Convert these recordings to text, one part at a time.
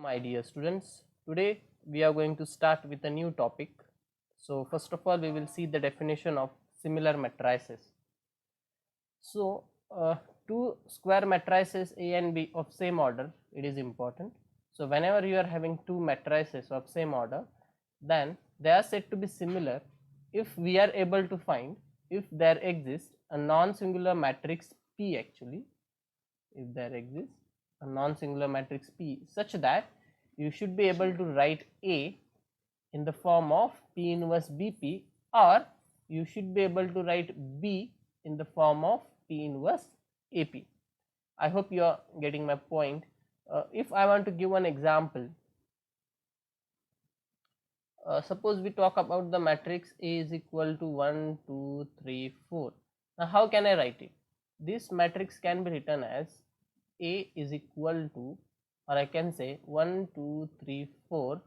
My dear students, today we are going to start with a new topic. So first of all we will see the definition of similar matrices. So two square matrices A and B of same order, it is important. So whenever you are having two matrices of same order, then they are said to be similar if we are able to find if there exists a non-singular matrix P, actually if there exists a non-singular matrix P such that you should be able to write A in the form of P inverse BP, or you should be able to write B in the form of P inverse AP. I hope you are getting my point. If I want to give one example, suppose we talk about the matrix A is equal to 1, 2, 3, 4. Now how can I write it? This matrix can be written as A is equal to, or I can say 1, 2, 3, 4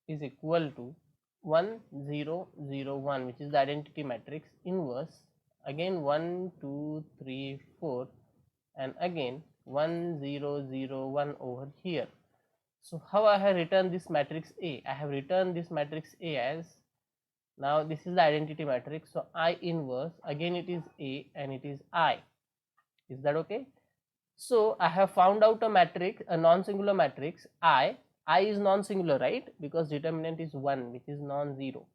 is equal to 1, 0, 0, 1, which is the identity matrix, inverse again 1, 2, 3, 4 and again 1, 0, 0, 1 over here. So how I have written this matrix A? I have written this matrix A as, now this is the identity matrix, so I inverse, again it is A and it is I. Is that okay? So I have found out a matrix, a non-singular matrix I is non-singular, right? Because determinant is 1, which is non-zero.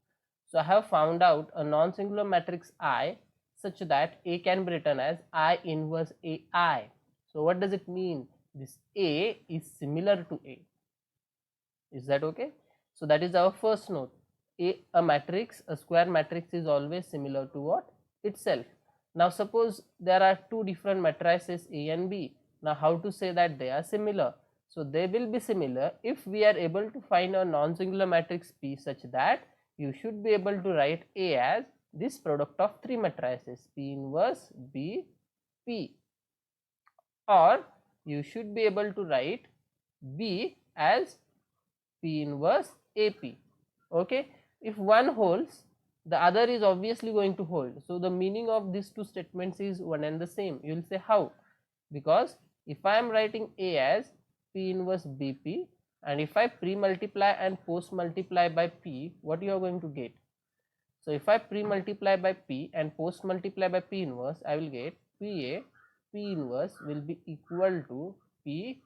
So I have found out a non-singular matrix I such that A can be written as I inverse AI. So what does it mean? This A is similar to A. Is that okay? So that is our first note. A matrix, a square matrix is always similar to what? Itself. Now suppose there are two different matrices A and B. Now how to say that they are similar? So they will be similar if we are able to find a non-singular matrix P such that you should be able to write A as this product of three matrices P inverse B P, or you should be able to write B as P inverse AP. Okay, if one holds, the other is obviously going to hold. So the meaning of these two statements is one and the same. You will say how? Because if I am writing A as P inverse BP, and if I pre-multiply and post-multiply by P, what you are going to get? So if I pre-multiply by P and post-multiply by P inverse, I will get PA P inverse will be equal to P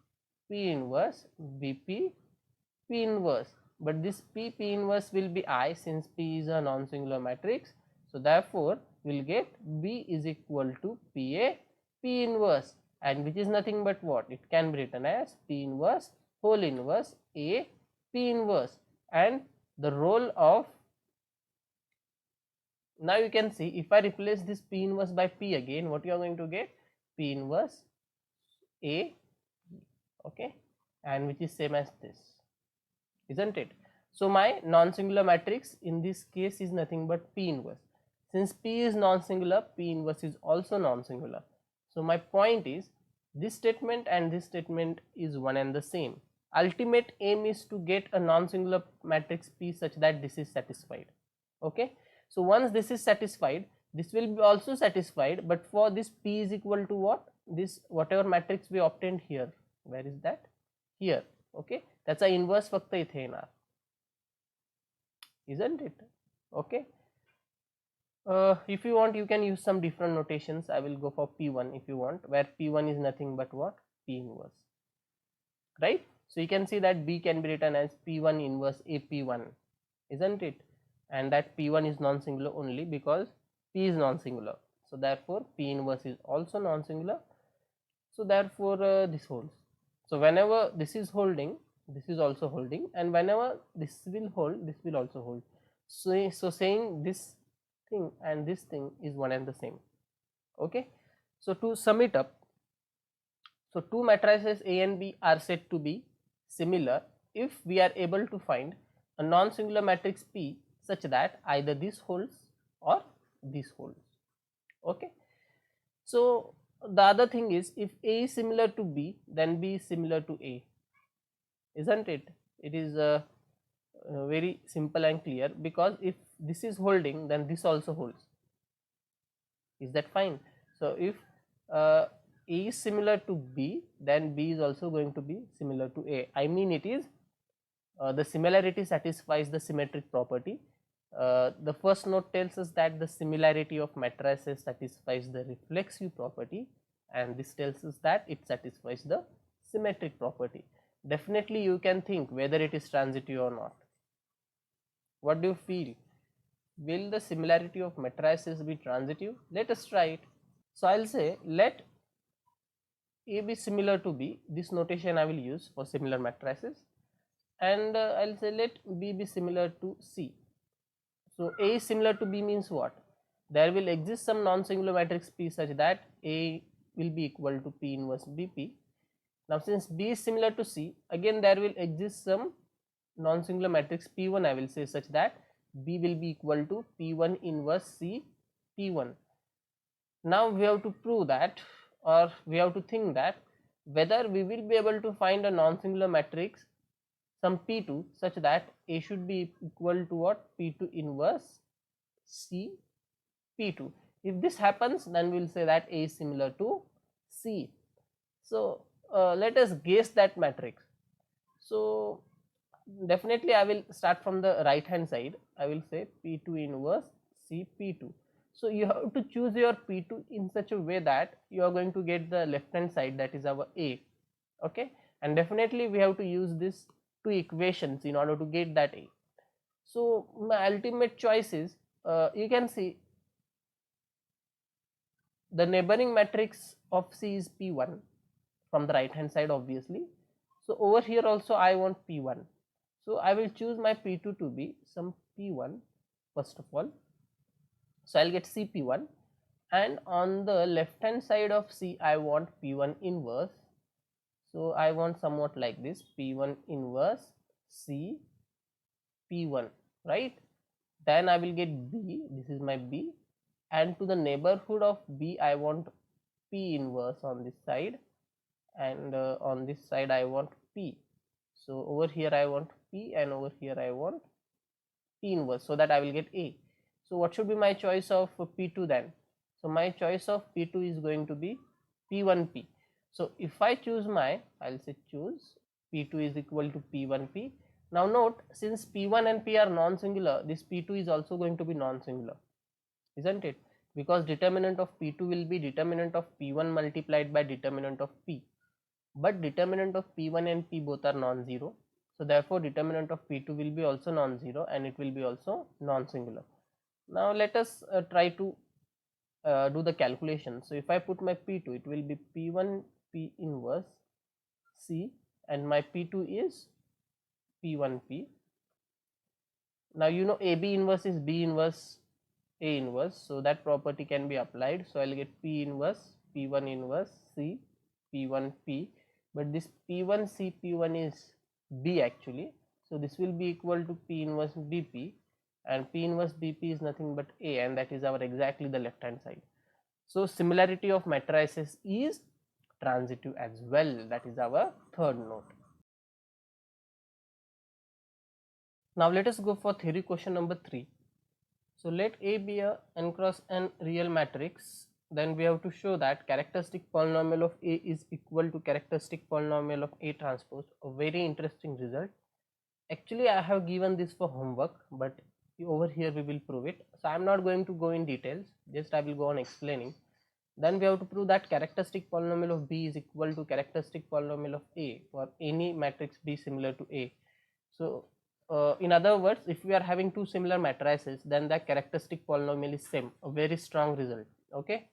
inverse BP P inverse, but this P inverse will be I, since P is a non-singular matrix. So therefore we will get B is equal to PA P inverse, and which is nothing but what? It can be written as P inverse whole inverse A P inverse. And the role of, now you can see, if I replace this P inverse by P again, what you are going to get? P inverse A, okay, and which is same as this, isn't it? So my non-singular matrix in this case is nothing but P inverse. Since P is non-singular, P inverse is also non-singular. So my point is, this statement and this statement is one and the same. Ultimate aim is to get a non-singular matrix P such that this is satisfied. Okay, so once this is satisfied, this will be also satisfied, but for this P is equal to what? This whatever matrix we obtained here, where is that? Here. Okay, त्याचा inverse फक्त इथे येणार, isn't it? Okay, if you want you can use some different notations. I will go for P1 if you want, where P1 is nothing but what? P inverse, right? So you can see that B can be written as P1 inverse AP1, isn't it? And that P1 is non-singular only because P is non-singular, so therefore P inverse is also non-singular, so therefore this holds. So whenever this is holding, this is also holding, and whenever this will hold, this will also hold. So saying this thing and this thing is one and the same. Okay, so to sum it up, so two matrices A and B are said to be similar if we are able to find a non-singular matrix P such that either this holds or this holds. Okay, so the other thing is, if A is similar to B, then B is similar to A, isn't it? It is very simple and clear, because if this is holding, then this also holds. Is that fine? So if A is similar to B, then B is also going to be similar to A. I mean, it is the similarity satisfies the symmetric property. The first note tells us that the similarity of matrices satisfies the reflexive property, and this tells us that it satisfies the symmetric property. Definitely you can think whether it is transitive or not. What do you feel? Will the similarity of matrices be transitive? Let us try it. So I'll say let A be similar to B. This notation I will use for similar matrices, and I'll say let B be similar to C. So A is similar to B means what? There will exist some non-singular matrix P such that A will be equal to P inverse BP. Now since B is similar to C, again there will exist some non-singular matrix P1, I will say, such that B will be equal to P1 inverse C P1. Now we have to prove that, or we have to think that whether we will be able to find a non-singular matrix some P2 such that A should be equal to what? P2 inverse C P2. If this happens, then we will say that A is similar to C. So let us guess that matrix. So definitely I will start from the right hand side. I will say P2 inverse C P2. So you have to choose your P2 in such a way that you are going to get the left hand side, that is our A. Okay, and definitely we have to use this two equations in order to get that A. So my ultimate choice is, you can see the neighboring matrix of C is P1 from the right hand side obviously. So over here also I want P1. So I will choose my P2 to be some P1 first of all. So I'll get CP1, and on the left hand side of C I want P1 inverse. So I want somewhat like this, P1 inverse C P1, right? Then I will get B, this is my B, and to the neighborhood of B I want P inverse on this side, and on this side I want P. So over here I want P, and over here I want P inverse, so that I will get A. So what should be my choice of P2 then? So my choice of P2 is going to be P1P. So if I choose my, I'll say choose P2 is equal to P1P. Now note, since P1 and P are non-singular, this P2 is also going to be non-singular, isn't it? Because determinant of P2 will be determinant of P1 multiplied by determinant of P. But determinant of P1 and P both are non-zero. So therefore determinant of P2 will be also non-zero, and it will be also non-singular. Now let us try to do the calculation. So if I put my P2, it will be P1 P inverse C, and my P2 is P1P. Now you know AB inverse is B inverse A inverse, so that property can be applied. So I'll get P inverse P1 inverse C P1P, but this P1 C P1 is B actually, so this will be equal to P inverse BP, and P inverse BP is nothing but A, and that is our exactly the left hand side. So similarity of matrices is transitive as well. That is our third note. Now let us go for theory question number 3. So let A be a n cross n real matrix. Then we have to show that characteristic polynomial of A is equal to characteristic polynomial of A transpose. A very interesting result. Actually I have given this for homework, but over here we will prove it. So I am not going to go in details, just I will go on explaining. Then we have to prove that characteristic polynomial of B is equal to characteristic polynomial of A for any matrix B similar to A. So in other words, if we are having two similar matrices, then the characteristic polynomial is same, a very strong result. Okay.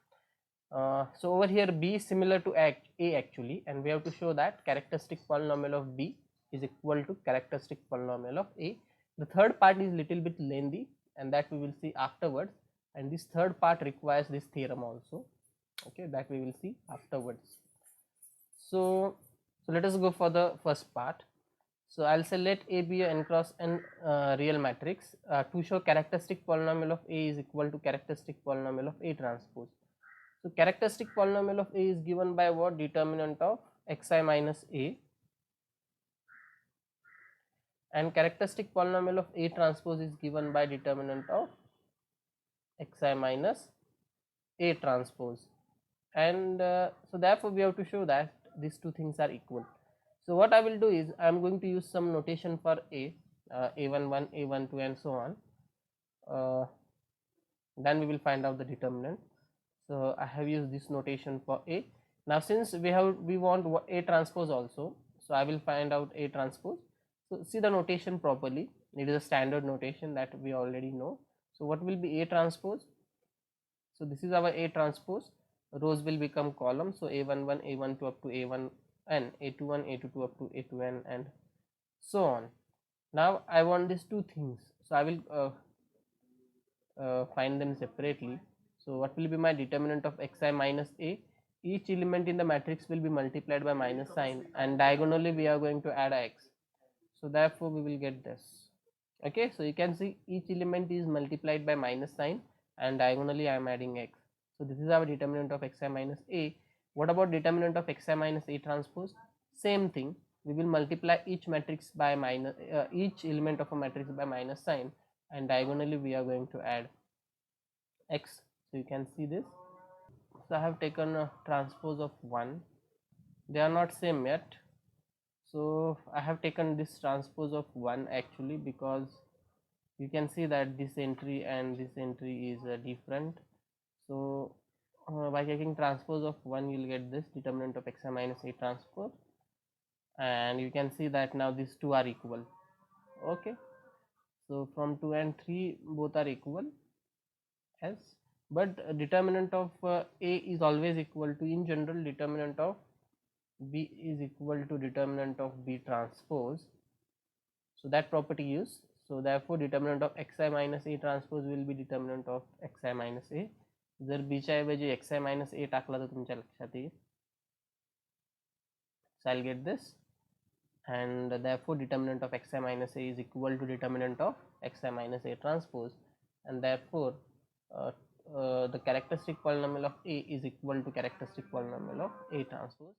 So over here B is similar to A actually, and we have to show that characteristic polynomial of B is equal to characteristic polynomial of A. The third part is little bit lengthy, and that we will see afterwards, and this third part requires this theorem also. Okay, that we will see afterwards. So let us go for the first part. So I'll say let A be a n cross n real matrix to show characteristic polynomial of A is equal to characteristic polynomial of A transpose. So characteristic polynomial of A is given by what? Determinant of xi minus A, and characteristic polynomial of A transpose is given by determinant of xi minus A transpose. and so therefore we have to show that these two things are equal. So what I will do is I am going to use some notation for a11, a12 and so on. Then we will find out the determinant. So I have used this notation for a. Now since we want a transpose also, so I will find out a transpose. So see the notation properly, it is a standard notation that we already know. So what will be a transpose? So this is our a transpose, rows will become columns, so a11, a12 up to a1n, a21, a22 up to a2n and so on. Now I want these two things, so I will find them separately. So what will be my determinant of xi minus a? Each element in the matrix will be multiplied by minus sign and diagonally we are going to add x. So therefore we will get this. Okay, so you can see each element is multiplied by minus sign and diagonally I am adding x. So this is our determinant of xi minus a. What about determinant of xi minus a transpose? Same thing, we will multiply each matrix by minus each element of a matrix by minus sign and diagonally we are going to add x. So you can see this. So I have taken a transpose of 1, they are not same yet. So I have taken this transpose of 1 actually, because you can see that this entry and this entry is different. So by taking transpose of 1 you will get this determinant of xi minus a transpose, and you can see that now these two are equal. Okay, so from 2 and 3 both are equal, yes, but determinant of a is always equal to, in general, determinant of b is equal to determinant of b transpose. So that property use, so therefore determinant of xi minus a transpose will be determinant of xi minus a. जर b च्या ऐवजी xi minus a टाकला तर तुमच्या लक्षात येईल. So I'll get this, and therefore determinant of xi minus a is equal to determinant of xi minus a transpose, and therefore the characteristic polynomial of a is equal to characteristic polynomial of a transpose.